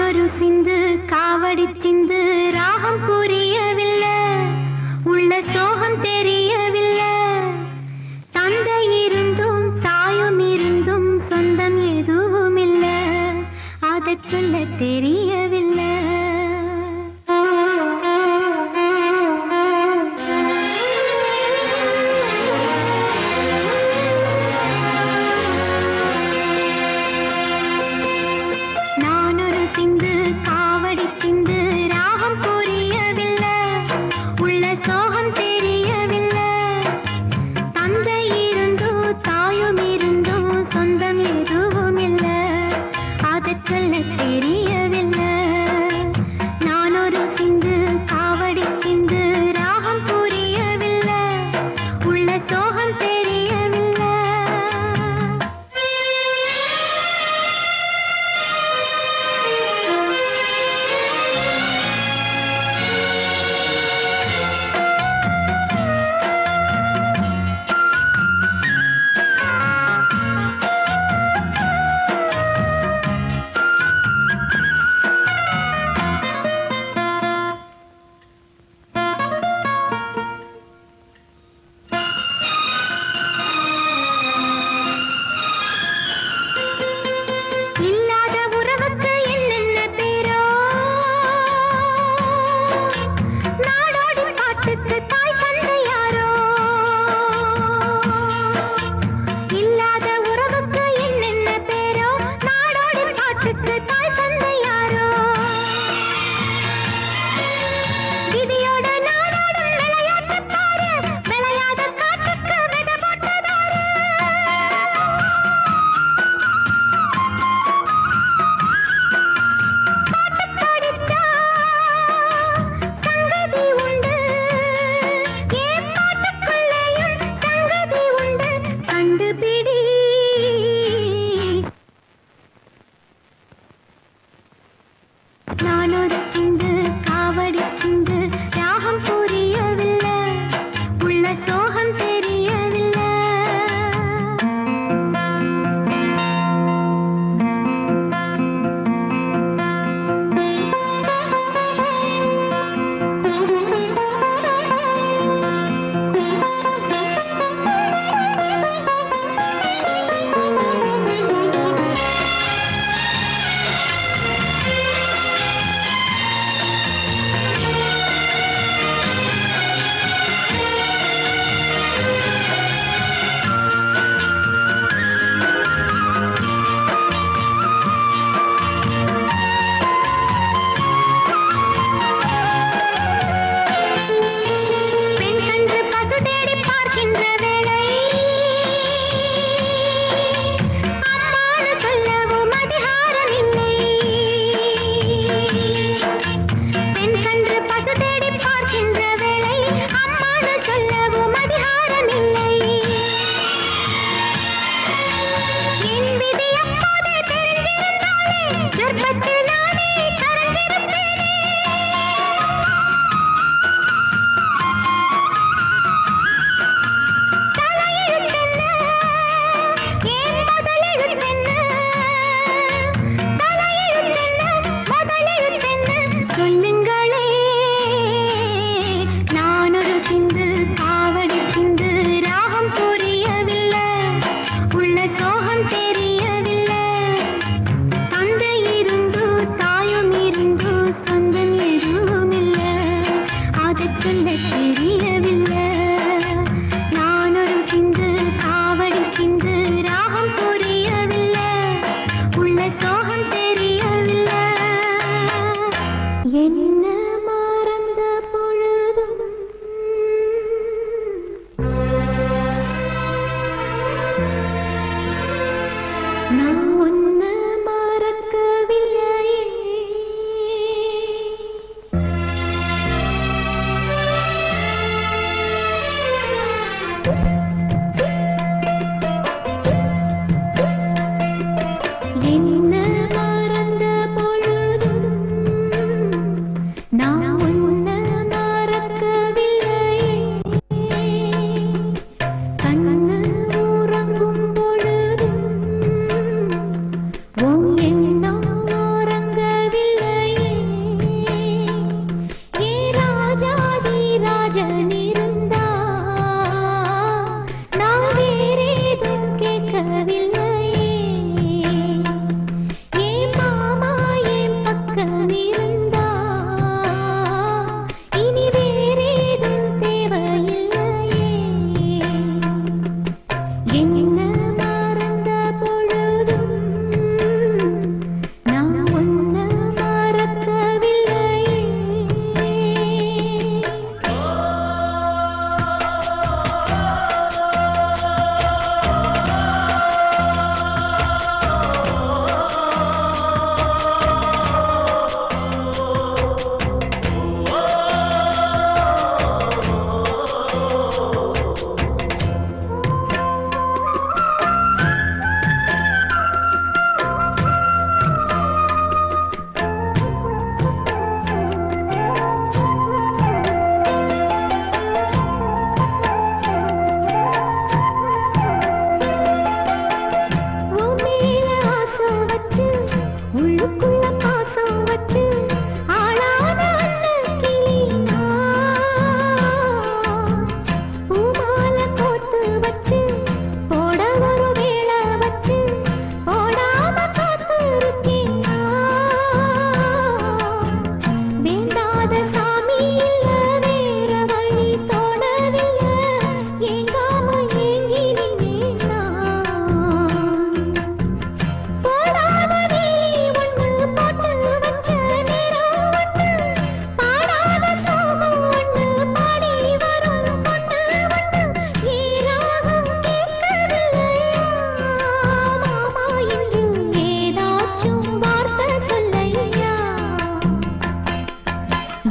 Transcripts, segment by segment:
ஒரு சிந்து காவடி சிந்து ராகம் புரியவில்லை உள்ள சோகம் தெரியவில்லை தந்தை இருந்தும் தாயும் இருந்தும் சொந்தம் எதுவும் இல்லை அதை சொல்ல தெரியவில்லை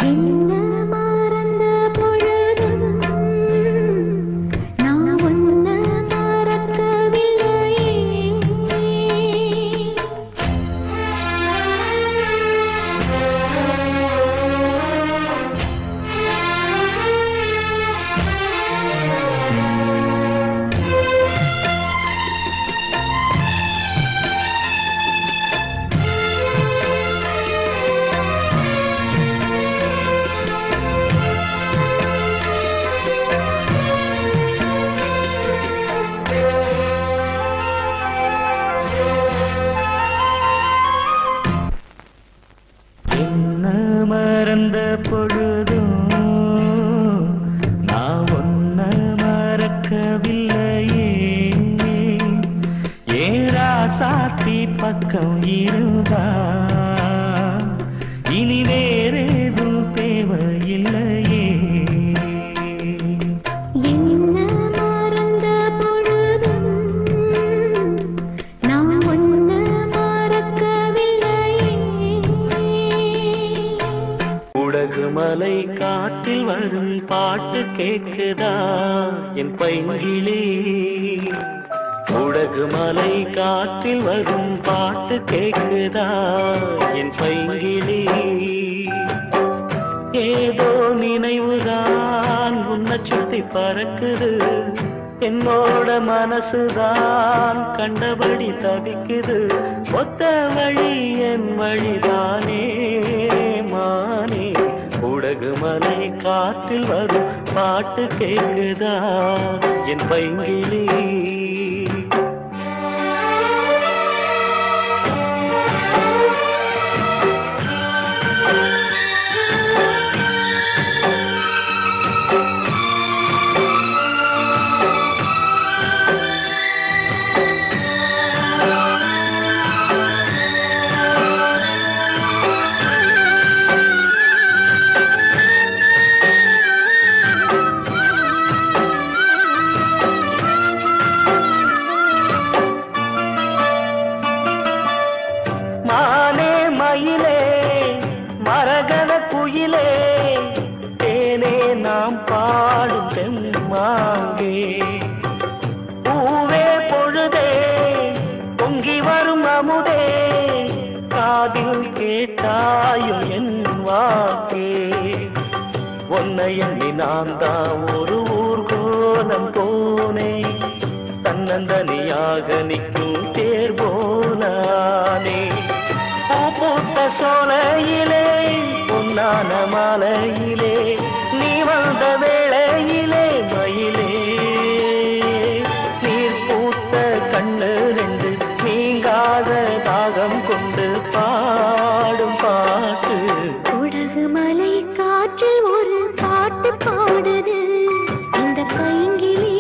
என்ன மறந்த பொழுதும் நான் உன்ன மறக்கவில்லையே. மறந்த பொழுதும் நான் ஒன்ன மறக்கவில்லையே. ஏரா சாத்தி பக்கம் இருந்தா இனி வேறேதும் தேவையில்லையே. மலை காட்டில் வரும் பாட்டு கேக்குதா என் பைங்கிளி. உடகு மலை காற்றில் வரும் பாட்டு கேக்குதா என் பைங்கிளி. ஏதோ நினைவுதான் உன்னை சுத்தி பறக்குது. என்னோட மனசுதான் கண்டபடி தவிக்குது. ஒத்த வழி என் வழிதானே மானே. உடகு மலை காற்றில் வரும் பாட்டு கேக்குதா என் பைங்கிளி. மானே மயிலே மரகத குயிலே தேனே நாம் பாடும் தெம்மாங்கே. பூவே பொழுதே பொங்கி வரும் அமுதே காதில் கேட்டாயும் என் வாக்கே. உன்னை எண்ணி நான் தான் ஒரு ஊர்கோலம் போனே. தன்னந்தனியாக நிற்கும் தேர் போனானே. பூத்த சோலையிலே பொன்னான மாலையிலே நீ வந்த வேளையிலே மயிலே. நீர் பூத்த கண்ணு ரெண்டு நீங்காத தாகம் கொண்டு பாடும் பாட்டு. உடகு மலை காற்றில் ஒரு பாட்டு பாடுது இந்த பைங்கிளி.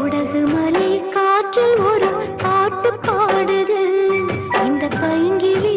உடகு மலை காற்றில் ஒரு பாட்டு பாடுது இந்த பைங்கிளி.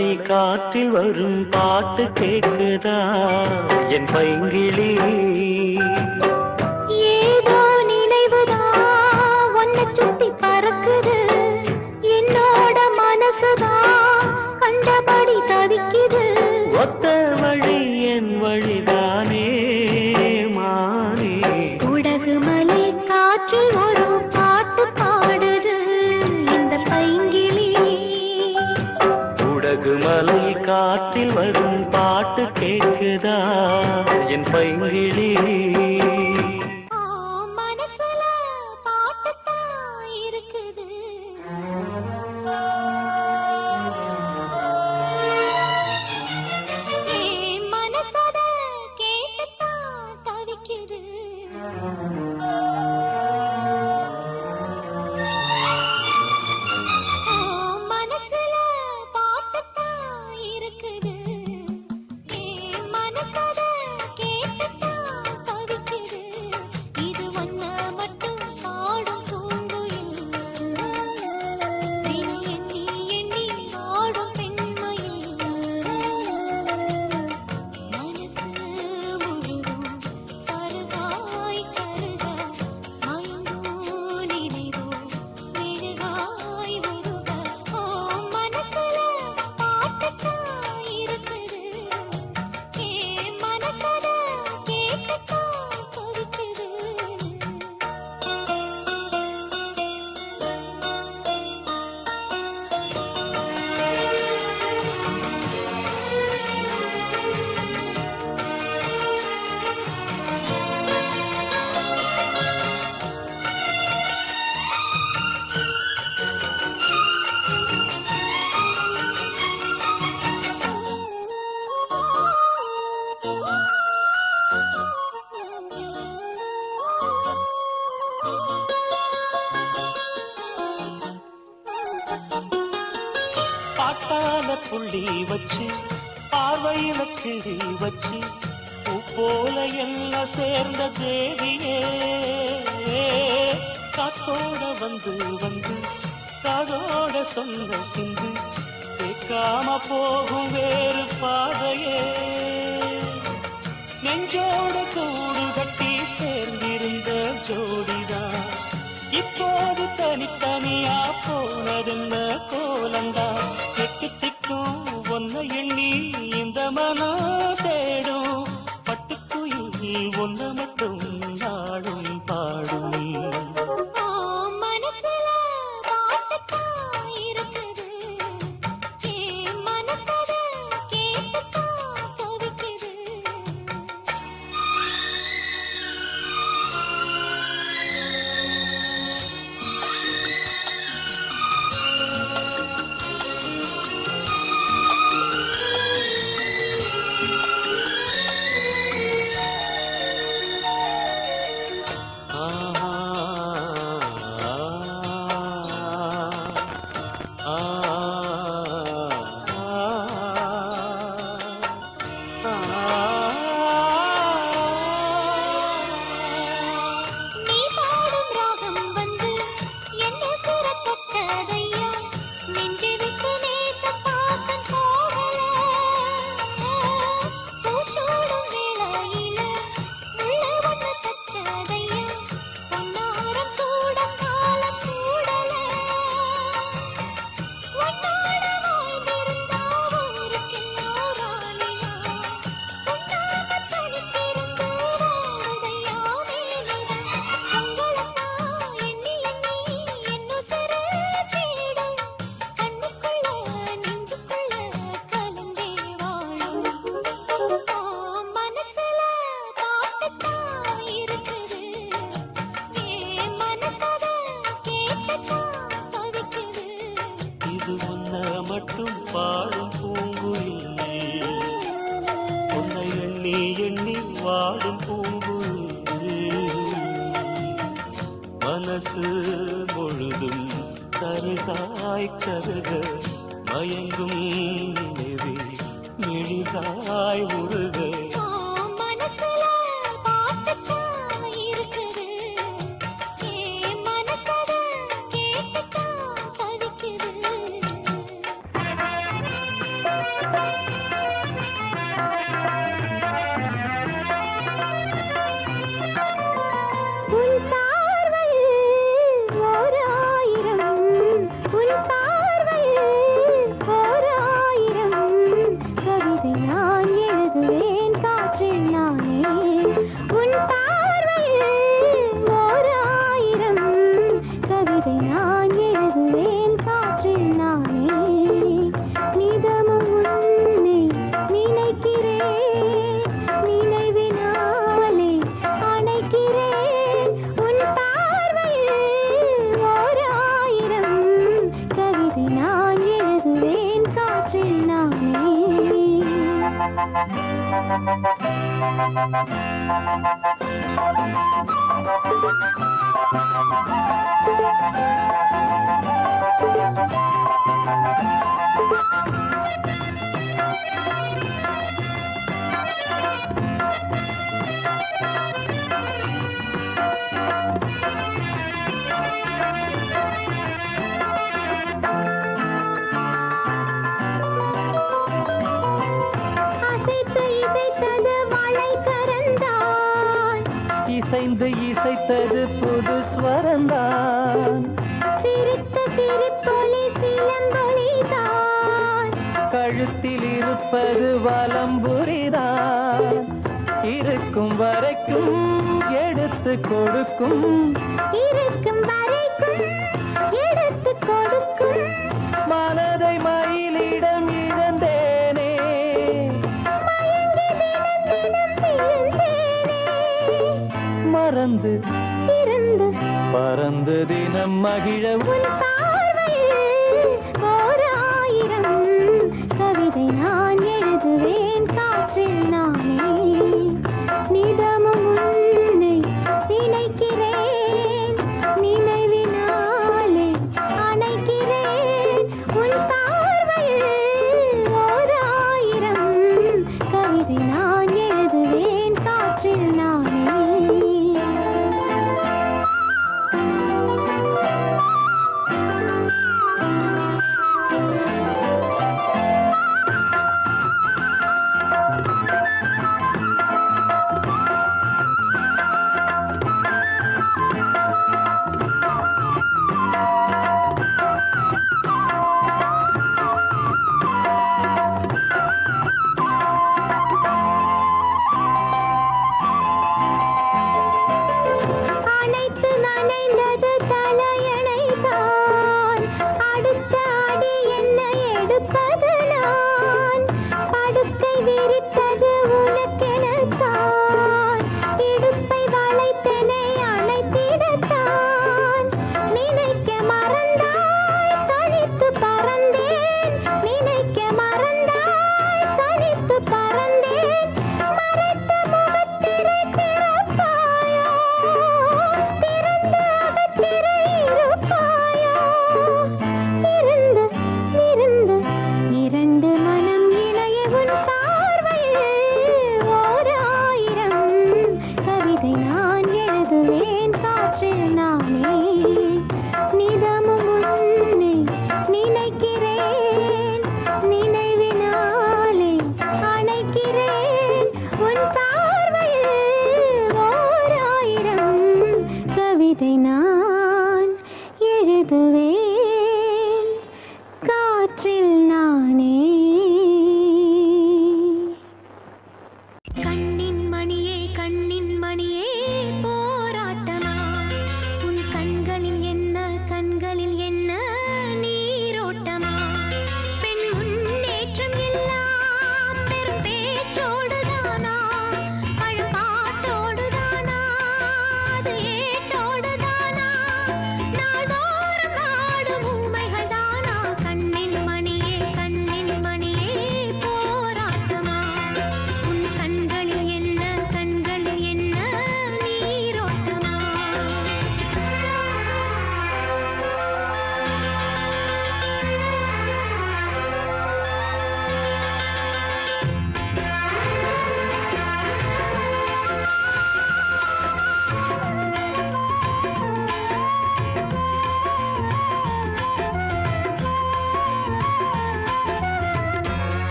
மலை காற்றில் வரும் பாட்டு கேக்குதா என் பைங்கிளி? ஏதோ நினைவுதான் உன்னை சுத்தி பறக்குது, என்னோட மனசுதான் கண்டபடி தவிக்குது. ஒத்த வழி என் வழிதானே மானே. உடகு மலை காற்றில் ஒரு பாட்டு பாடுது இந்த பைங்கிளி. உடகு மலை காற்றில் வரும் பாட்டு கேக்குதா என் பைங்கிளி? மனசுல பாட்டுத்தான் இருக்குது, மனசோட கேட்டுத்தான் தவிக்குது. மனசுல பாட்டுத்தான் இருக்குது, மனசோட கேட்டுத்தான் தவிக்குது. இது ஒன்ன மட்டும் பாடும் பூங்குயில், தினம் எண்ணி எண்ணி ஆடும் பெண்மையில். மனசு முழுதும் சருகாய் கருக, மயங்கும் நினைவோ மெழுகாய் உருக. மனசுல பாட்டுத்தான் இருக்குது, மனசோட கேட்டுத்தான் தவிக்குது. பாட்டால புள்ளி வச்சு பார்வையில கிழி வச்சு பூ போல எல்லாம் சேர்ந்த தேவியே. காத்தோட வந்து வந்து காதோட சொன்ன சிந்து கேட்காம போகும் வேறு பாதையே. நெஞ்சோட கூடு கட்டி சேர்ந்திருந்த ஜோடிதான் இப்போது தனித்தனியா போனதென்ன கோலந்தா. எட்டு திக்கும் ஒன்ன எண்ணி இந்த மனம் தேடும், பட்டுக்குயில் ஒன்ன மட்டும் நாடும் பாடும். மனசுல பாட்டுத்தான் இருக்குது, மனசோட கேட்டுத்தான் தவிக்குது. நீ பாடும் ராகம் வந்து என்ன சுரத்தொட்டதையா, நெஞ்சு விட்டு நேச பாசம் போகல. பூச்சோடும் வேளையில உள்ள ஒன்று தச்சதையா, பொன்னாரம் சூட காலம் சூடல. உன்னோட வாழ்ந்திருந்தா ஊருக்கெல்லாம் ராணியா, உன்னாக தனித்திருந்து வாழுதையா மேலிடம். உங்களைத்தான் எண்ணி எண்ணி என்னுசுர தேடும், கண்ணுக்குள்ள நெஞ்சுக்குள்ள கலந்தே வாழும். மனசுல பாட்டுத்தான் இருக்குது, மனசோட கேட்டுத்தான் தவிக்குது. இது ஒன்ன மட்டும் பாடும் பூங்குயில், உன்னை எண்ணி எண்ணி வாடும் பூங்குயில். மனசு முழுதும் தருகாய் கருக, மயங்கும் நினைவே மெழுகாய் உருக. மனசுல பாட்டுத்தான் இருக்குது, மனசோட கேட்டுத்தான் தவிக்குது. இசைந்து இசைத்தது புது ஸ்வரந்தான் சிரித்த சிரிப்பொலி சிலம்பொலிதான் கழுத்தில் இருப்பது வலம்புரிதான் இருக்கும் வரைக்கும் எடுத்து கொடுக்கும் இருக்கும் வரைக்கும் எடுத்து கொடுக்கும் மனதை மயிலிடம் இழந்தேனே மயங்கி தினம் தினம் விழுந்தேனே மறந்து இருந்து பறந்து தினம் மகிழ உன் பார்வையில் ஓர் ஆயிரம் கவிதை நான் எழுதுவேன் காற்றில் நானே நிதமும் உன்னை நினைக்கிறேன் நினைவினாலே அணைக்கிறேன் உன் பார்வையில் ஓர் ஆயிரம் கவிதை நான் எழுதுவேன் காற்றில் நானே அனைத்து நனைந்தது தலையணைதான் அடுத்த அடி என்ன எடுப்பது நான் படுக்கை விரித்தது உனக்கெனத்தான் இடுப்பை வளைத்தனை அணைத்திடத்தான் நினைக்க மறந்தாய் தனித்து பறந்தேன் நினைக்க மறந்தாய் தனித்து பறந்தேன் மறைத்த முகத்திரை திறப்பாயோ திறந்து அகத்திரை இருப்பாயோ இருந்து இருந்து இரண்டு மனம் இணைய உன் பார்வையில்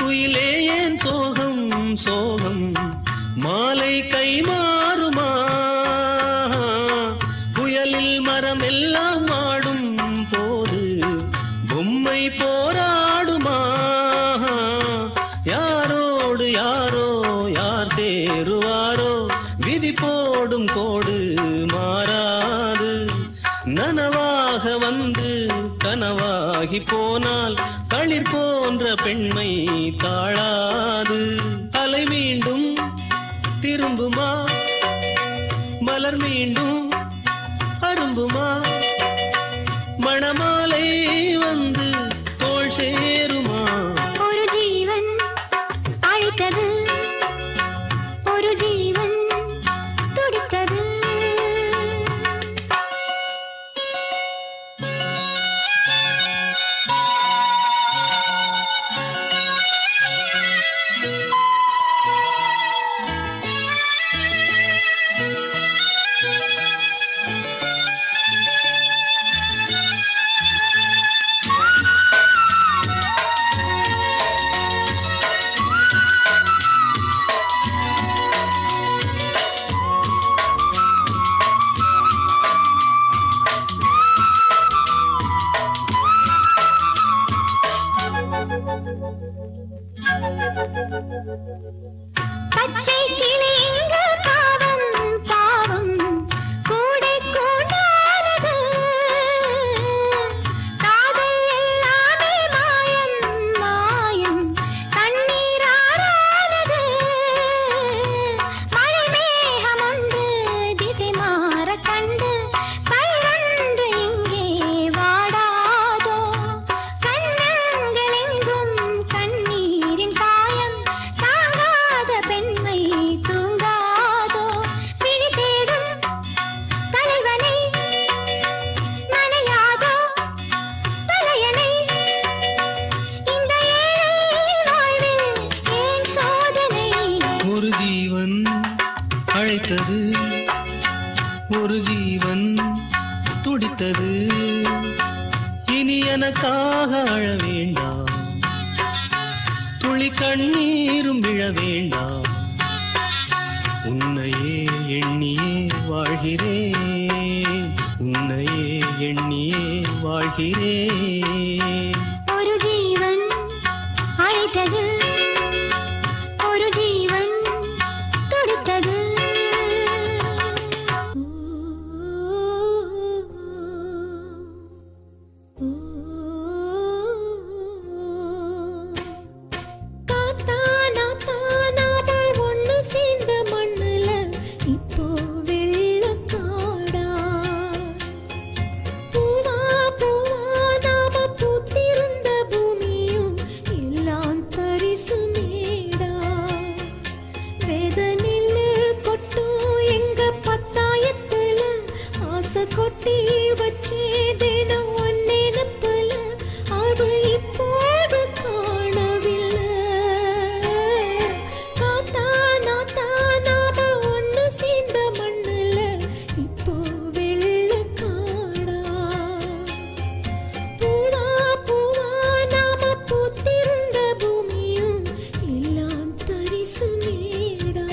குயிலே ஏன் சோகம் சோகம் மாலை கை மாறுமா புயலில் மரம் எல்லாம் ஆடும் போது பொம்மை போராடுமா யாரோடு யாரோ யார் சேருவாரோ விதி போடும் கோடு மாறாது நனவாக வந்து கனவாகி போனால் களிர் போன்ற பெண்மை தாழாது அலை மீண்டும் திரும்புமா மலர் மீண்டும் அரும்புமா மணமாலை வந்து தோள் சேருமா ஒரு ஜீவன் அழைத்தது ஒரு ஜீவன் துடித்தது பச்சை கிளி இங்கு பாவம் பாவம் கூடை கூடானது காதல் எல்லாமே மாயம் மாயம் கண்ணீரானது மழை மேகம் உண்டு திசை மாற கண்டு பயிரொன்று இங்கே வாடாதோ கண்ணங்கள் எங்கும் கண்ணீரின் காயம் தாங்காத பெண்மை தூங்காதோ பிடி தேடும் தலைவனை நனையாதோ தலையணை இந்த ஏழை வாழ்வில் ஏன் சோதனை ஒரு ஜீவன் அழைத்தது ஒரு ஜீவன் துடித்தது இனி எனக்காக அழ வேண்டாம் துளி கண்ணீரும் விழ வேண்டாம் உன்னையே எண்ணியே வாழ்கிறேன் உன்னையே எண்ணியே வாழ்கிறேன் ஒரு ஜீவன் அழைத்தது ஒரு ஜீவன் துடித்தது காத்தானா தானாம ஒண்ணு சேர்ந்த மண்ணுல இப்போ வெள்ளக்காடா பூவா பூவா நாம பூத்திருந்த பூமியும் எல்லாம் தரிசு மேடா வேத நெல்லு கொட்டும் எங்க பத்தாயத்துல ஆசை கொட்டி வச்சே தினம் ஒன்னே நப்பல அது இப்போது காணவில்லை காத்தானா தானாம ஒண்ணு சேர்ந்த மண்ணுல இப்போ வெள்ளக்காடா பூவா பூவா நாம பூத்திருந்த பூமியும் எல்லாம் தரிசு மேடா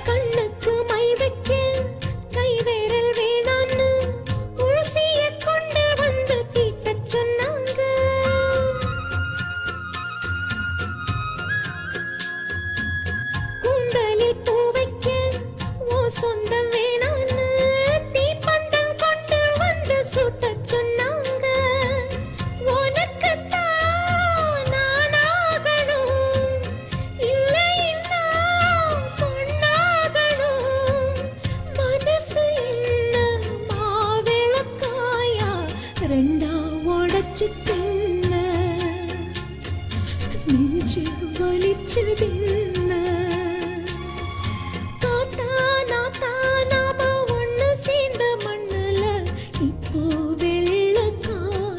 கண்ணுக்கு மை வைக்க கை விரல் வேணான்னு ஊசிய கொண்டு வந்து தீட்டச் சொன்னாங்க கூந்தலில் பூ வைக்க ஓ சொந்தம் வேணான்னு தீப்பந்தம் கொண்டு வந்து சுட்டச் சொன்னாங்க உனக்குத்தான் நானாகணும் இல்லைன்னா பொன்னாகணும் மனசு என்ன மாவிளக்காயா ரெண்டா உடைச்சு தின்ன நெஞ்சு வலிச்சதின்ன காத்தானா தானாம ஒண்ணு சேர்ந்த மண்ணுல இப்போ வெள்ளக்காடா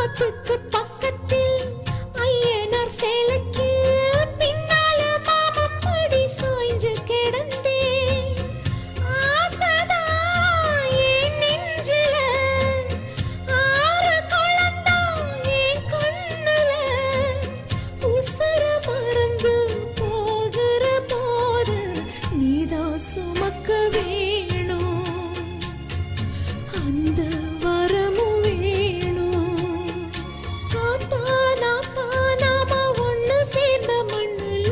ஆத்துக்கு பக்கத்தில் ஐயனார் சேலைக்கு பின்னால மாமப்படி சாய்ஞ்சு கிடந்தேன். ஆசைதான் என் நெஞ்சில, ஆறு குளந்தான் என் கண்ணுல. உசுர மறந்து போகிற போது நீதான் சுமக்க வேணும், அந்த வரமும் வேணும். காத்தா நாத்தா நாம ஒண்ணு சேர்ந்த மண்ணுல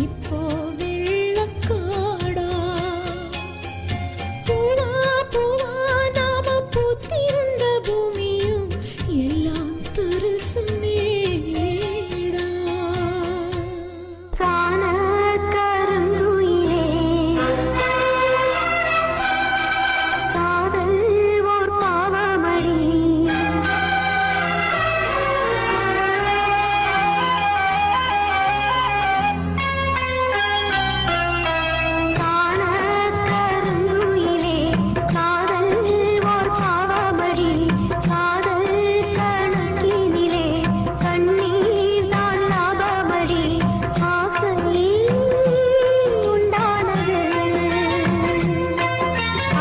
இப்போ வெள்ளக்காடா. பூவா பூவா நாம பூத்திருந்த பூமியும் எல்லாம் தரிசு மேடா. காணக்கருங்குயிலே காதல் ஓர் பாவமடி. காணக்கருங்குயிலே காதல் ஓர் பாவமடி. காதல் கணக்கினிலே கண்ணீர் தான் லாபமடி. ஆசை உண்டானது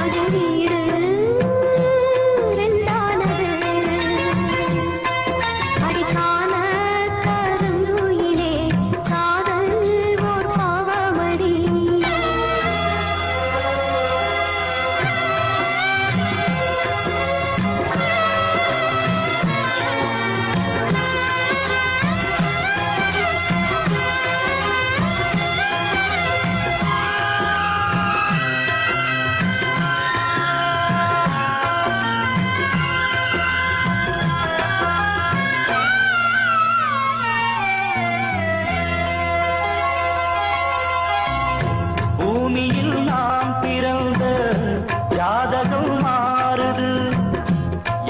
அது வீடு ரெண்டானது. அடிக்கான கருங்குயிலே காதல் ஓர் பாவமடி. பூமியில் நாம் பிறந்த ஜாதகம் மாறுது,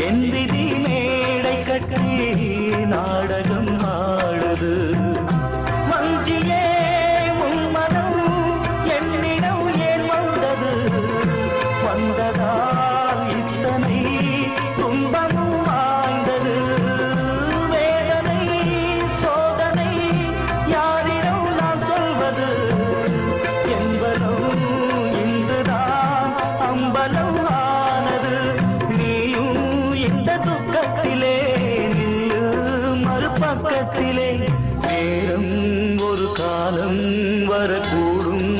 என் விதி மேடை கட்டி நாடகம் ஆடுது. வஞ்சியே உன்மனம் என்னிடம் ஏன் வந்தது, வந்ததால் இத்தனை துன்பமும் வாழ்ந்தது. வேதனை சோதனை யாரிடம் நான் சொல்வது, என்பதும் இன்றுதான் அம்பலம் ஆனது. நீயும் இந்த துக்கத்திலே நில்லு மறுபக்கத்திலே. நேரம் ஒரு காலம் வரக்கூடும்,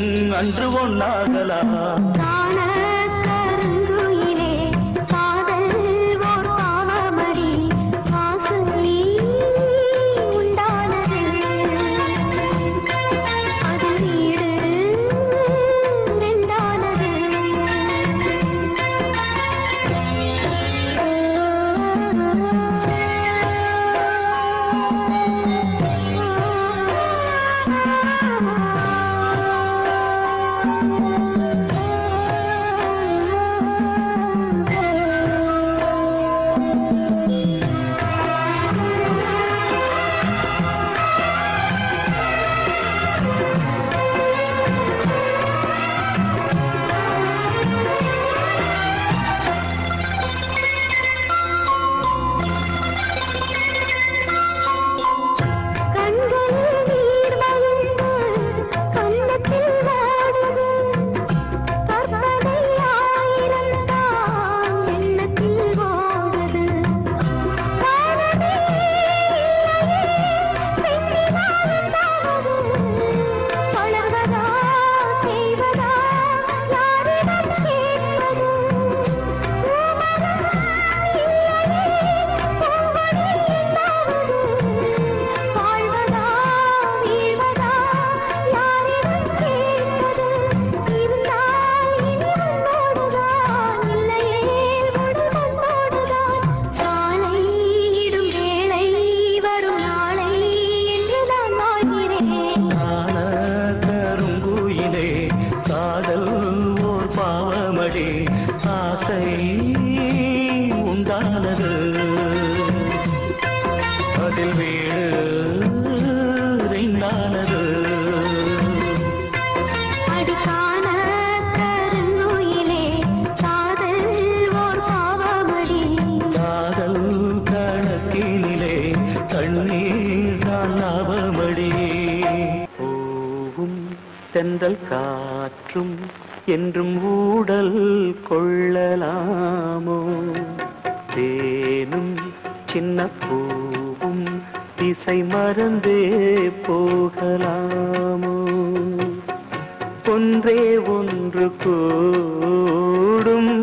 அன்று ஒன்னாகலாம். காணக்கருங்குயிலே காதல் ஓர் பாவமடி. ஆசை உண்டானது அது வீடு ரெண்டானது. ஆசை உண்டானது அதில் வீடு ரெண்டானது அடிக்கான கருங்குயிலே காதல் ஓர் பாவமடி காதல் கணக்கில் தென்றல் காற்றும் என்றும் ஊடல் கொள்ளலாமோ தேனும் சின்ன பூவும் திசை மறந்தே போகலாமோ ஒன்றே ஒன்று கூடும்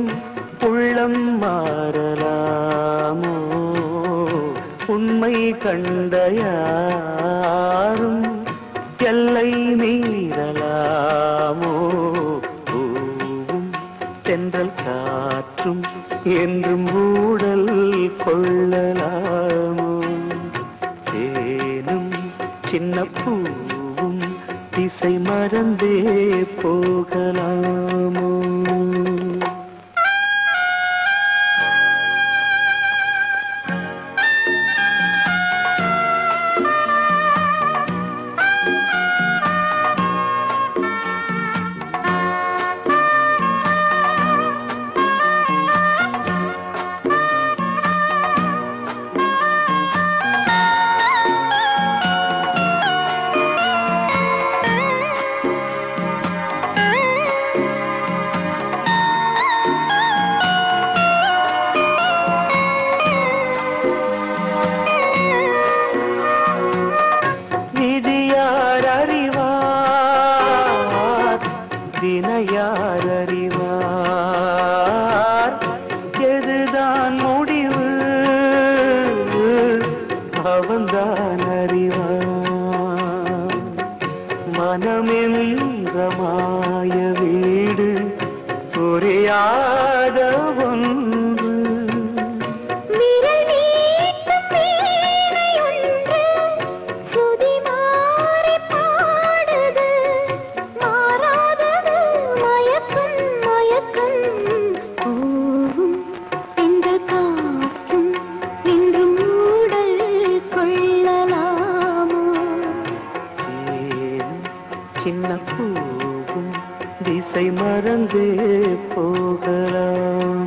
உள்ளம் மாறலாமோ உண்மை கண்ட யாரும் எல்லை மீறலாமோ பூவும் தென்றல் காற்றும் என்றும் ஊடல் கொள்ளலாமோ தேனும் சின்ன பூவும் திசை மறந்தே போகலாமோ யார் அறிவார் எதுதான் முடிவு அவன்தான் அறிவார் மனமென்ற மாய வீடு புரியாத ஒன்று சின்ன பூவும் திசை மறந்தே போகலாம்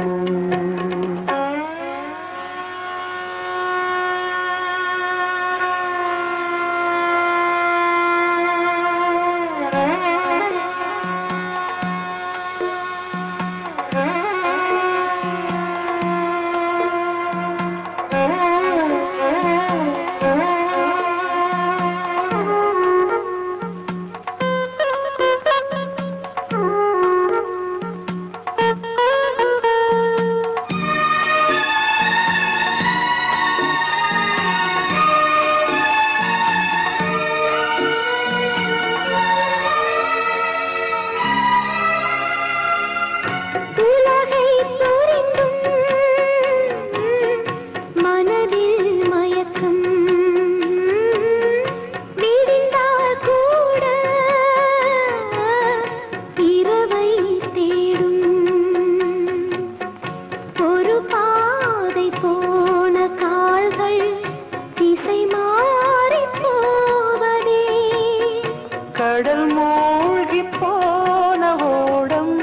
கடல் மூழ்கி போன ஓடம்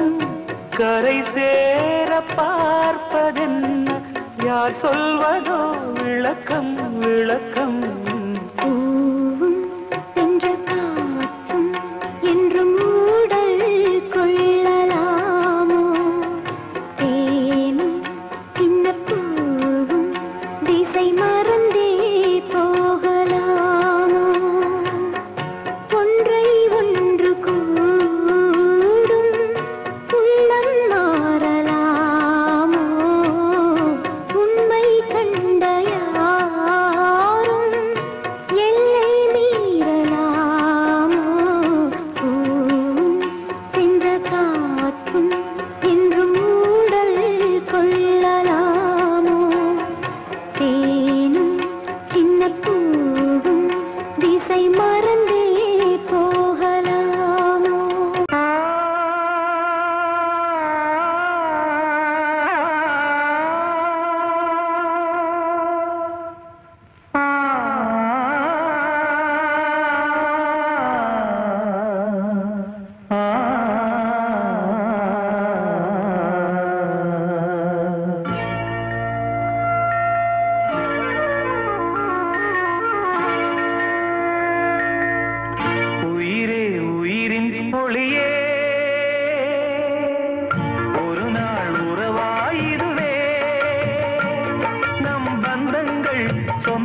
கரை சேர பார்ப்பதென்ன யார் சொல்வதோ விளக்கம் விளக்கம்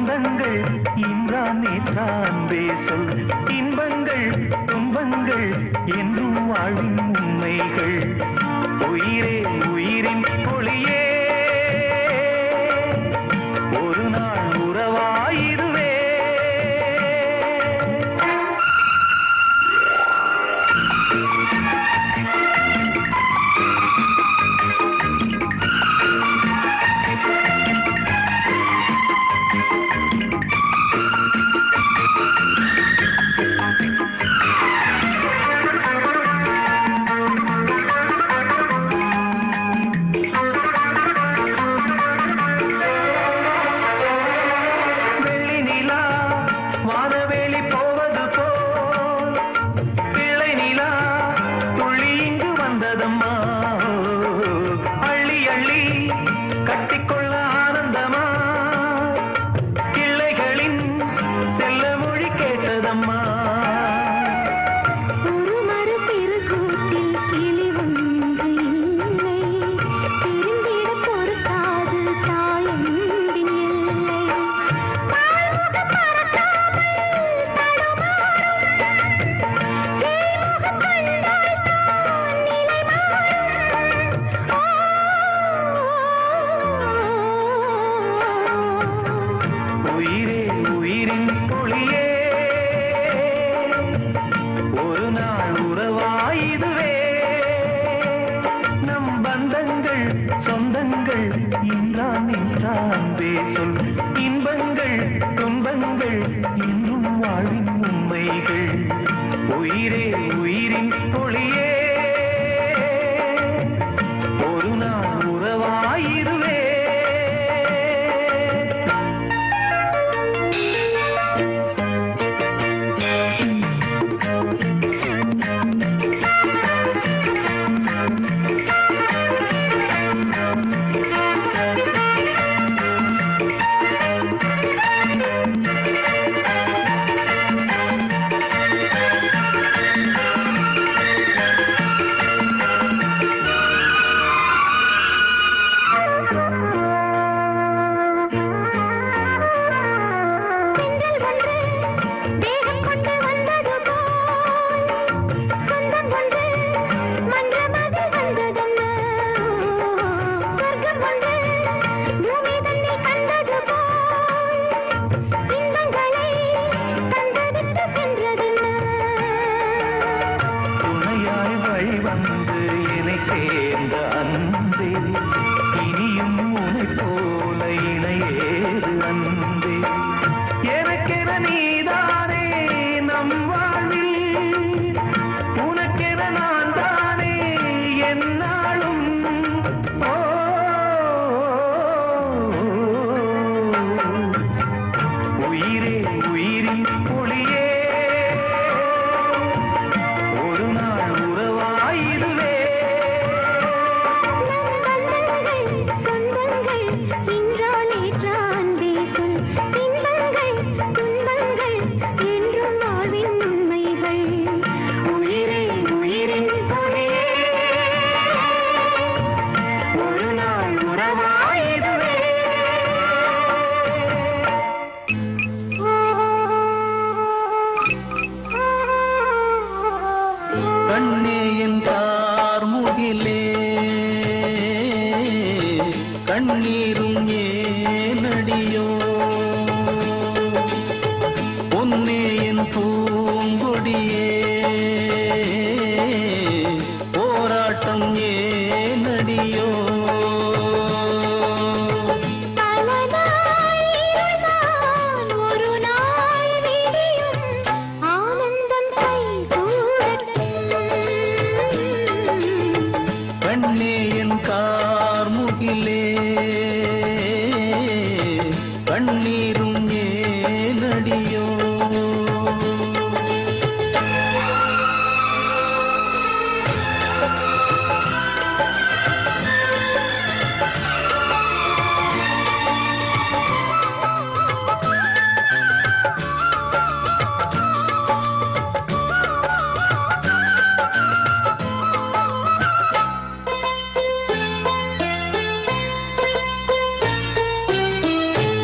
சொந்தங்கள் இன்றான் நேற்றான் பேசல் இன்பங்கள் துன்பங்கள் என்றும் வாழும் உண்மைகள் உயிரே உயிரின் ஒளியே ஒரு நாள் உறவாயிருவே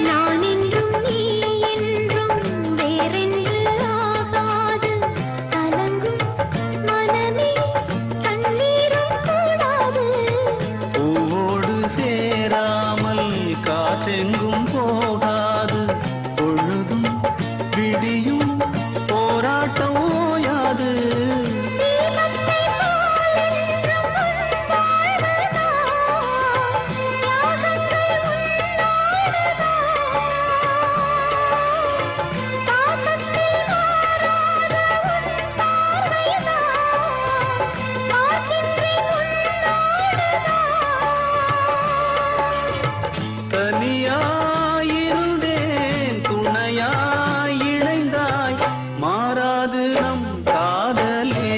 நான் என்றும் எங்கும் போகாது பொழுதும் விடியும் போராட்டம் ஓயாது தனியாயிருந்தேன் துணையாய் இணைந்தாய் மாறாது நம் காதலே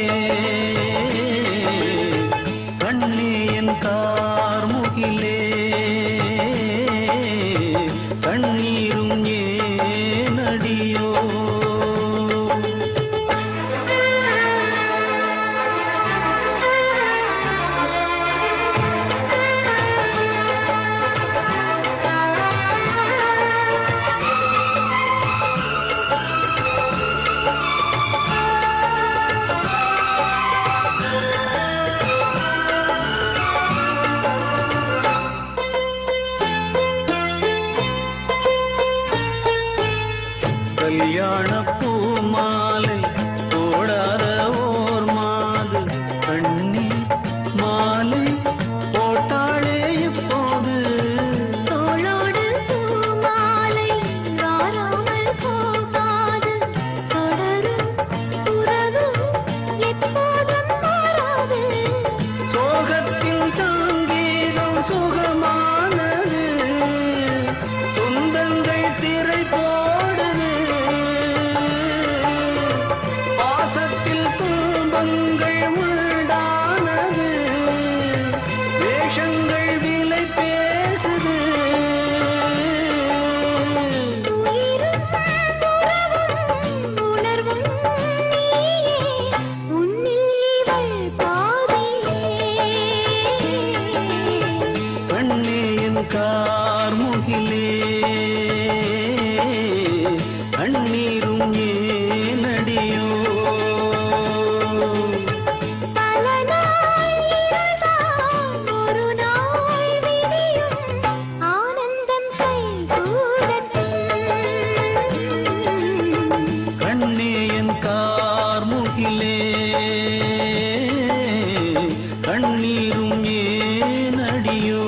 கண்ணே என் கார்முகிலே கண்ணீரும் ஏனடியோ கல்யாண பூமாலை போடாத ஓர் மாது கண்ணி மாலை போட்டாளே இப்போது தோளோடு பூமாலை வாராமல் போகாது தொடரும் உறவு எப்போதும் மாறாது சோகத்தில் சங்கீதம் சுகமானது சொந்தங்கள் திரை போடுது பாசத்தில் துன்பங்கள் உண்டானது வேஷங்கள் விலை பேசுது உயிரும் உணர்வும் நீயே உன்னில் இவள் பாதியே கண்ணே என் கார்முகிலே கண்ணீரும் ஏனடியோ பல நாள் இரண்டாம் ஒரு நாள் விடியும் ஆனந்தம் கைகூடட்டும் கண்ணே என் கார்முகிலே கண்ணீரும் ஏனடியோ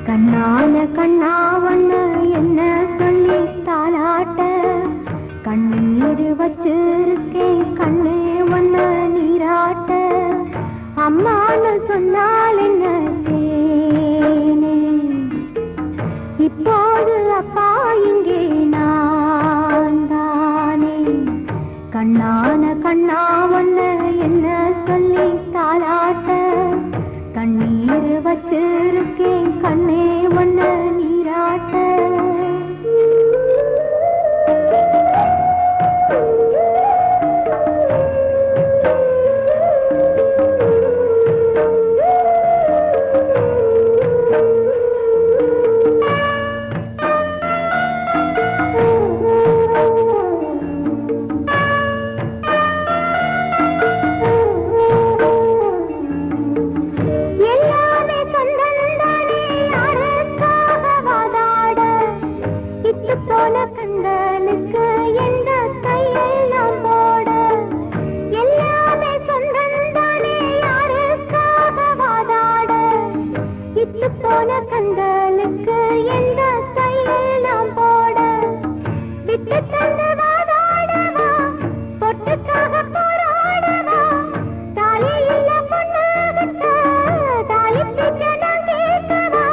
கண்ணான கண்ணாவண்ண என்ன சொல்லி தாலாட்ட கண்ணீர் வச்சிருக்கேன் கண்ணே வண்ண நீராட்ட அம்மான்னு சொன்னால் என்ன தேனே இப்போது அப்பா இங்கே நான் தானே கண்ணான கண்ணாவண்ண என்ன சொல்லி தாலாட்ட கண்ணீர் வச்சிருக்கேன் கண்ணே வண்ண நீராட்ட எல்லாமே சொந்தந்தானே யாருக்காக வாதாட இட்டு போன கண்களுக்கு எந்த கையெல்லாம் போட எல்லாமே சொந்தந்தானே யாருக்காக வாதாட இட்டு போன கண்களுக்கு எந்த கையெல்லாம் போட விட்டு தந்து வாதாடவா பொட்டுக்காக போராடவா தாலி இல்ல பொண்ணாகிட்ட தாலி பிச்சை நான் கேட்கவா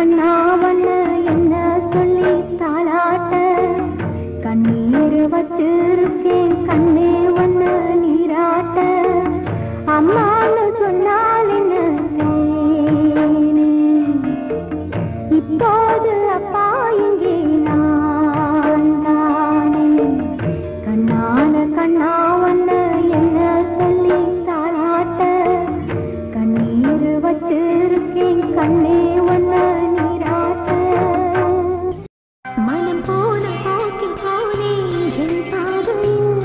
கண்ணாவண்ண என்ன சொல்லி தாளாட்ட கண்ணீர் வச்சிருக்கேன் கண்ணே வண்ண நீராட்ட அம்மான்னு சொன்னால் என்ன இப்போது அப்பா இங்கே நான் தானே கண்ணான கண்ணாவண்ண என்ன சொல்லி தாளாட்ட கண்ணீர் வச்சிருக்கேன் கண்ணே வண்ண நீராட்ட மனம் போன போக்கில் போனேன் என் பாதையில்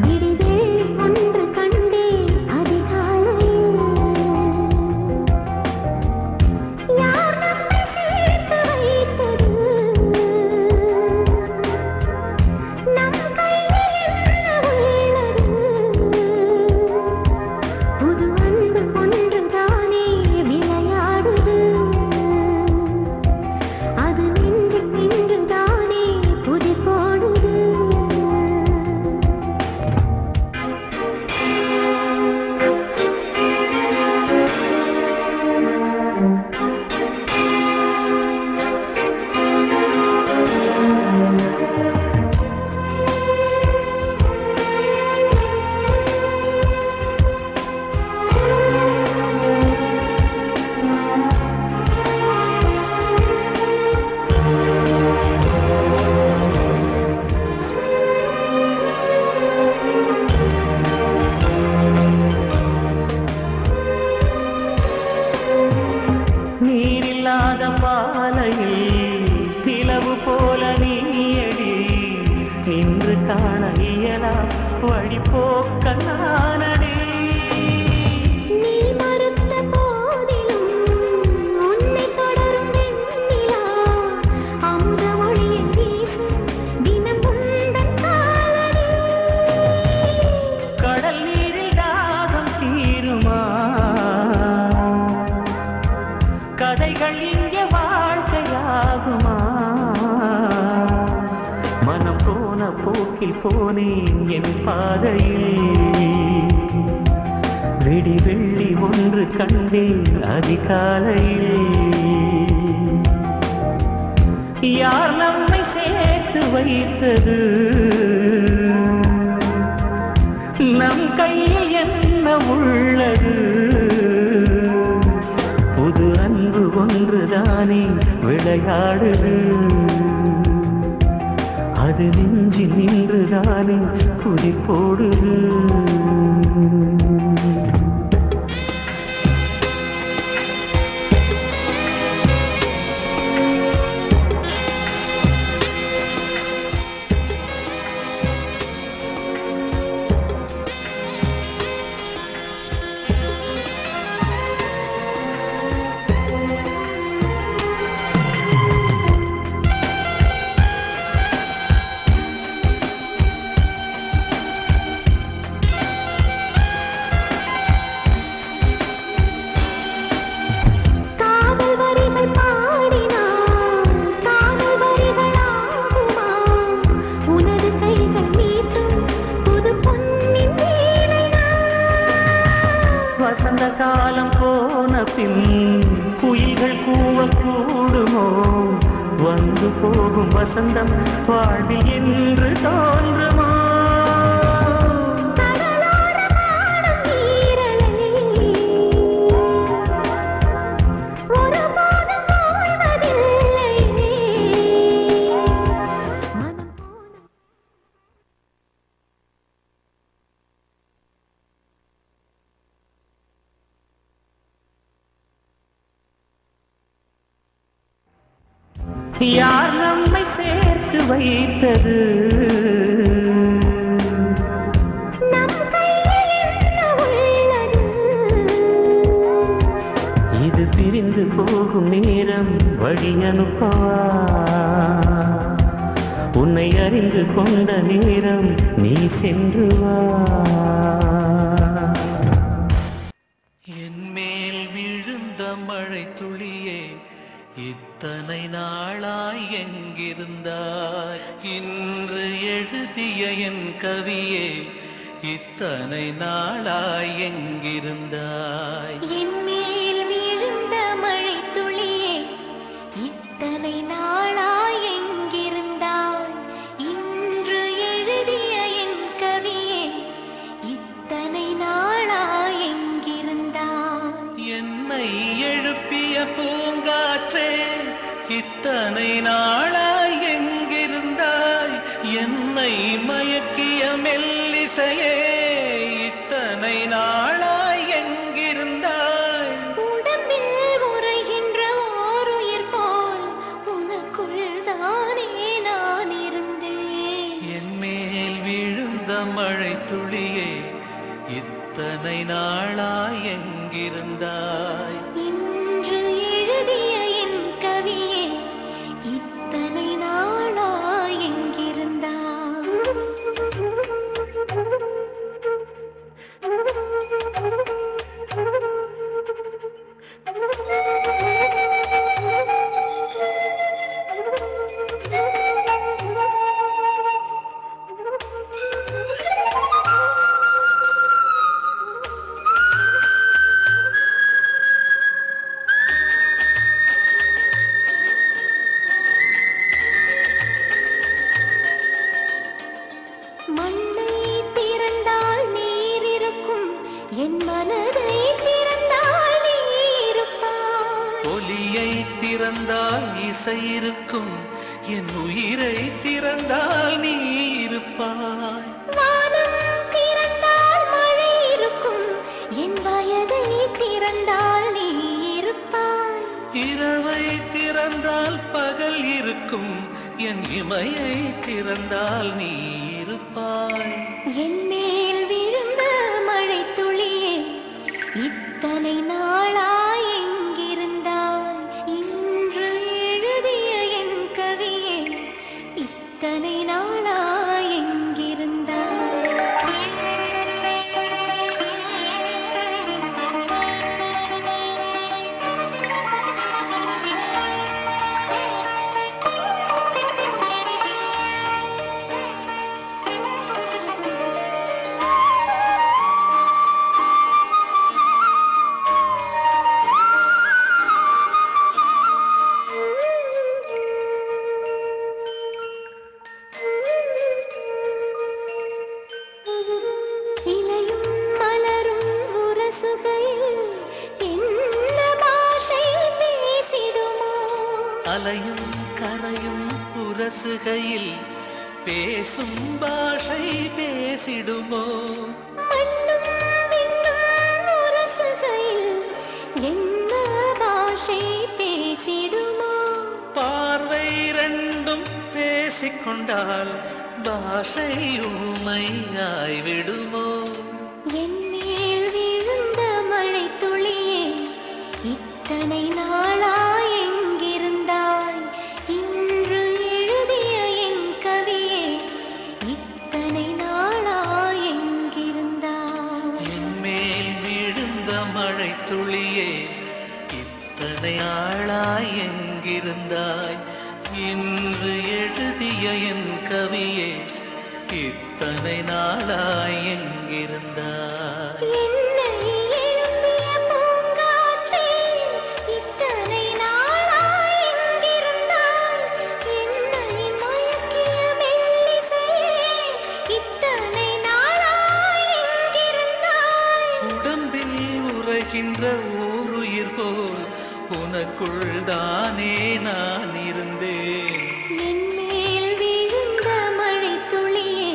விடிவே ஒன்று கண்டேன் அதிகாலையில் யார் நம்மை சேர்த்து வைத்தது நம் கையில் என்ன உள்ளது புது அன்பு ஒன்றுதானே விளையாடுது அது நெஞ்சில் நின்றுதானே புதி போடுது நீரில்லாத பாலையில் நிலவு போல நீயடி நின்று காண இயலா வழி போக்க நானடி நீ மறுத்த போதிலும் உன்னை தொடரும் வெண்ணிலா அமுத ஒளியை வீசு தினம் உந்தன் காலடி கடல் நீரில் தாகம் தீருமா கதைகள் இங்கே வாழ்க்கையாகுமா மனம் போன போக்கில் போனேன் என் பாதையில் விடி வெள்ளி ஒன்று கண்டேன் அதிகாலையில் யார் நம்மை சேர்த்து வைத்தது நம் கையில் என்ன உள்ளது புது அன்பு ஒன்றுதானே விளையாடுது அது நெஞ்சில் நின்றுதானே குதி போடுது காதல் வரிகள் பாடினான் காதல் வரிகளாகுமா உனது கைகள் மீட்டும் புது பொன்னின் வீணைனா வசந்த காலம் போன பின் குயில்கள் கூவ கூடுமோ வந்து போகும் வசந்தம் வாழ்வில் என்று தோன்றுமோ கடலோரமாடும் நீரலை ஒருபோதும் ஓய்வதில்லை மனம் போன யார் நம்மை சேர்த்து வைத்தது நம் கையில் என்ன உள்ளது இது பிரிந்து போகும் நேரம் வழி அனுப்பவா உன்னை அறிந்து கொண்ட நேரம் நீ சென்று வா என் மேல் விழுந்த மழை துளியே இத்தனை நாளாய் எங்கிருந்தாய் இன்று எழுதிய என் கவியே இத்தனை நாளாய் எங்கிருந்தாய் என் மேல் விழுந்த மழை இத்தனை நாளாய் எங்கிருந்தாய் என்னை மயக்கிய மெல்லிசையே இத்தனை நாளாய் எங்கிருந்தாய் உடம்பில் உறைகின்ற ஓருயிர் போல் உனக்குள் தானே நான் இருந்தேன் என் மேல் விழுந்த மழை துளியே இத்தனை நாளாய் எங்கிருந்தாய் இன்று எழுதிய என் கவியே இத்தனை நாளாய் எங்கிருந்தாய் மண்ணை திறந்தால் நீர் இருக்கும் என் மனதை திறந்தால் நீ இருப்பாய் ஒலியை திறந்தால் இசை இருக்கும் என் உயிரை திறந்தால் நீ இருப்பாய் வானம் திறந்தால் மழை இருக்கும் என் வயதை திறந்தால் நீ இருப்பாய் இரவை திறந்தால் பகல் இருக்கும் என் இமையை திறந்தால் நீ இருப்பாய் என் மேல் விழுந்த மழை துளியே இத்தனை நாளாய் எங்கிருந்தாய் இன்று எழுதிய என் கவியே இத்தனை நாளாய் எங்கிருந்தாய் இலையும் மலரும் உரசுகையில் என்ன பாஷை பேசிடுமோ அலையும் கரையும் உரசுகையில் பேசும் பாஷை பேசிடுமோ மண்ணும் விண்ணும் உரசுகையில் என்ன பாஷை பேசிடுமோ பார்வை ரெண்டும் பேசிக்கொண்டால் பாஷை ஊமையாய் விடுமோ என் மேல் விழுந்த மழை துளியே இத்தனை நாளாய் எங்கிருந்தாய் இன்று எழுதிய என் கவியே இத்தனை நாளாய் எங்கிருந்தாய் என் மேல் விழுந்த மழை துளியே இத்தனை ஆளாய் எங்கிருந்தாய் இன்று எழுதிய என் கவியே இத்தனை நாளாய் எங்கிருந்தாய் என்னை எழுப்பிய பூங்காற்றே இத்தனை நாளாய் எங்கிருந்தாய் என்னை மயக்கிய மெல்லிசையே இத்தனை நாளாய் எங்கிருந்தாய் உடம்பில் உறைகின்ற ஓருயிர் போல் உனக்குள் தானே நான் இருந்தேன் என் மேல் விழுந்த மழை துளியே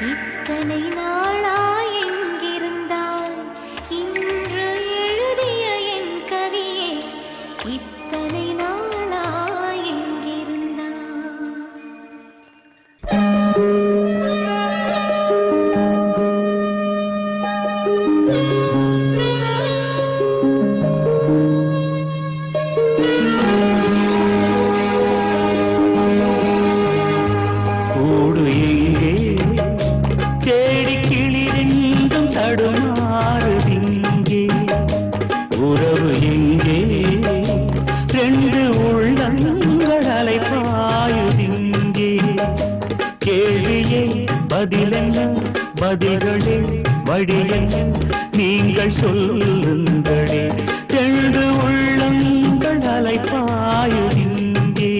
இத்தனை நாளாய் எங்கிருந்தாய் இன்று எழுதிய என் கவியே இத்தனை நாளாய் எங்கிருந்தாய் கூடு எங்கே தேடி கிளிரெண்டும் தடுமாறுதிங்கே உறவு எங்கே ரெண்டு உள்ளங்கள் அலைப்பாயுதிங்கே கேள்வியே பதிலென்ன பதில்களே வழியென்ன நீங்கள் சொல்லுங்களே ரெண்டு உள்ளங்கள் அலைப்பாயுதிங்கே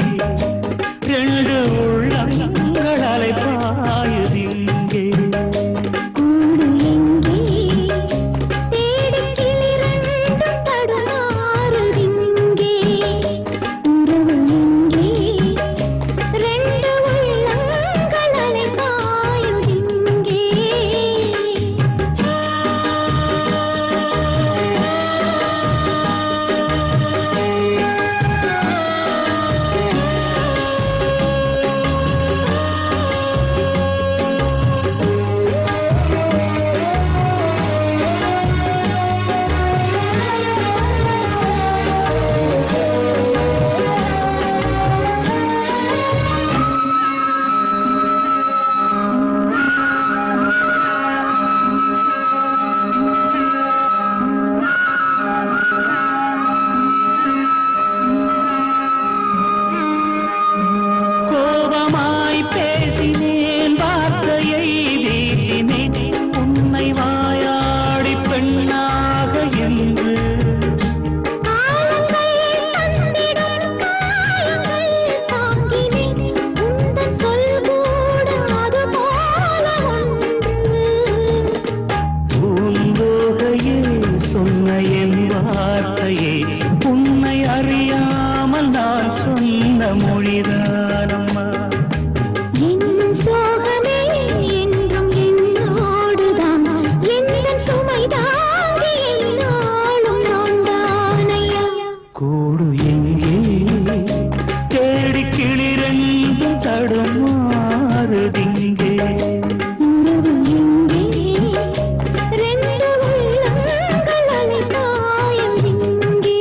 ரெண்டு உள்ளங்கள் அலைப்பாயுதிங்கே கூடு எங்கே தேடி கிளிரெண்டும் தடுமாறுதிங்கே உறவு எங்கே வார்த்தையே உன்னை அறியாமல் நான் சொன்ன மொழிதானம்மா. என் சோகமே என்றும் என்னோடுதான், எந்தன் சுமைதாங்கி என்னாலும் நான் தானையா. கூடு எங்கே தேடி கிளிரெங்கும் தடுமாறுதிங்கே. உறவு எங்கே ரெண்டு உள்ளங்கள் அலைபாயும் இங்கே.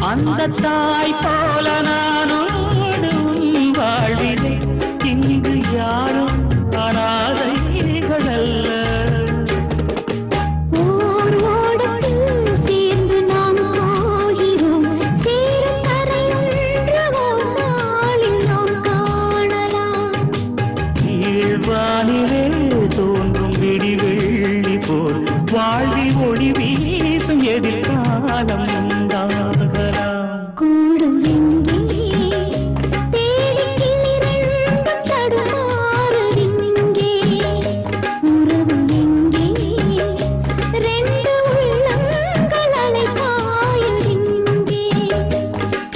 அந்த தாய் போல நானோடு உன் வாழ்விலே இங்கு யாரும் அனாதைகள் அல்ல. ஓர் ஓடத்தில் சேர்ந்து நாம் போகிறோம், சேரும் கரையொன்று ஓர் நாளில் நாம் காணலாம். கீழ்வானிலே தோன்றும் விடிவெள்ளி போல் வாழ்வில் ஒளி வீசும் எதிர்காலம் உண்டாகலாம். கூடும் எங்கே தேடி கிளிரெண்டும் தடுமாறுதிங்கே. உறவு எங்கே ரெண்டு உள்ளங்கள் அலைபாயுதிங்கே.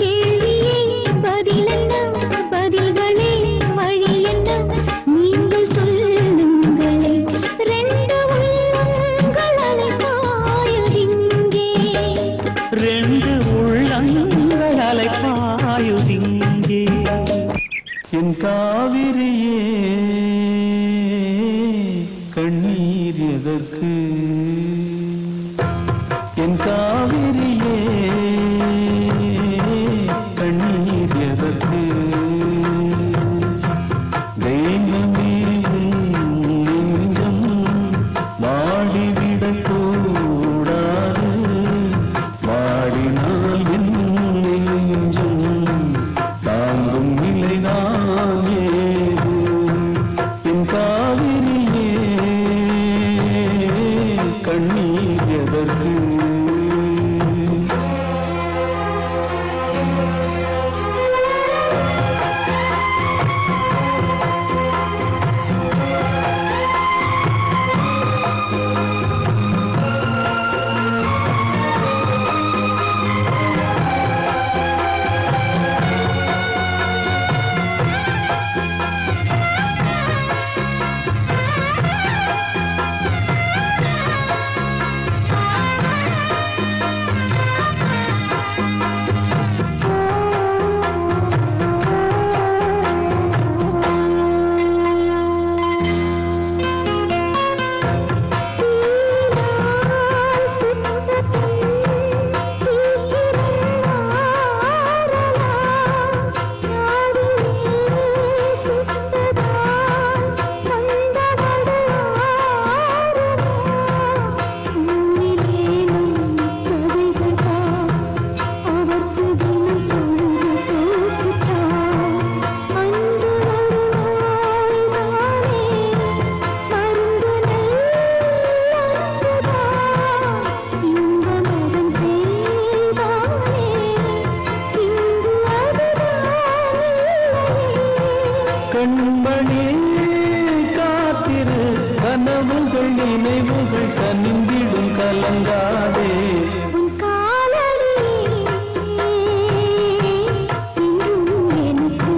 கேள்வியே பதிலென்ன, பதில்களே வழி என்ன, நீங்கள் சொல்லுங்களே. ரெண்டு உள்ளங்கள் அலைபாயுதிங்கே. ரெண்டு உள்ளங்கள் அலைபாயுதிங்கே. என் காவிரியே கண்ணீர் எதற்கு? என் காவிரியே கண்ணீர் எதற்கு? தெய்வமே நெஞ்சம் வாடிவிடக் கூடாது. வாடினால் என் நெஞ்சம் தாங்கும் நிலைதான் ஏது? என் காவிரியே கண்ணீர் எதற்கு? கண்மணி காத்திரு, கனவுகள் நினைவுகள் கனிந்திடும் கலங்காதே. உன் காலடியே என்றும் எனக்கு.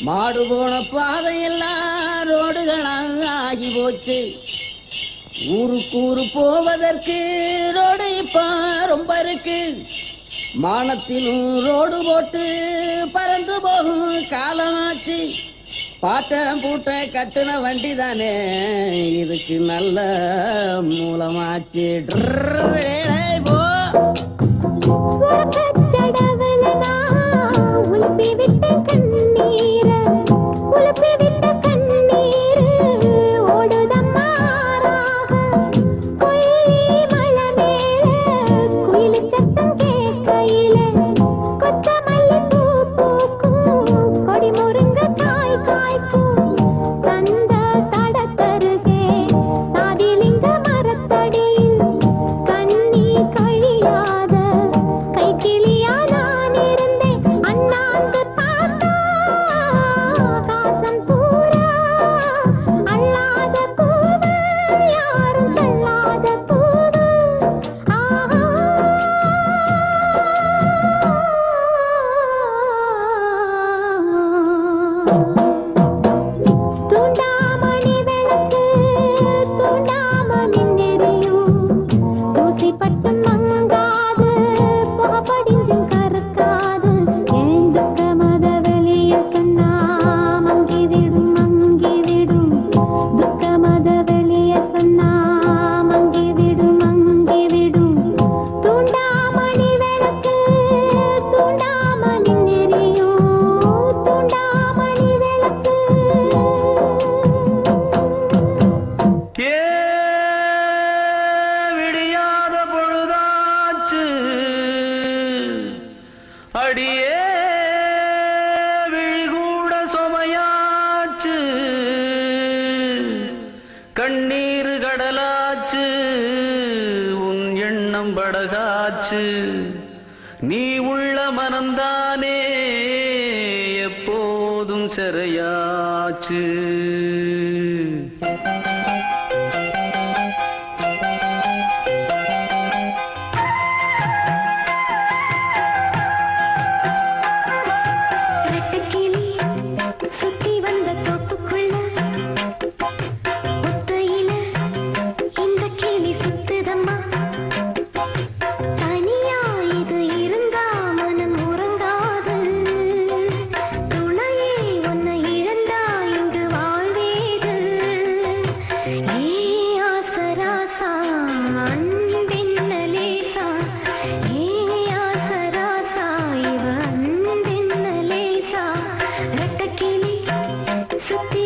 மாடு போன பாதையெல்லாம் ரோடுகளாகி போச்சு. ஊருக்கு போவதற்கு ரோடு இப்ப ரொம்ப இருக்கு. மானத்திலும் ரோடு போட்டு பறந்து போகும் காலமாச்சு. பாட்டம் பூட்ட கட்டுன வண்டி தானே இதுக்கு நல்ல மூலமாச்சு. போ நீ உள்ள மனம்தானே எப்போதும் சிறையாச்சு. சுத்தி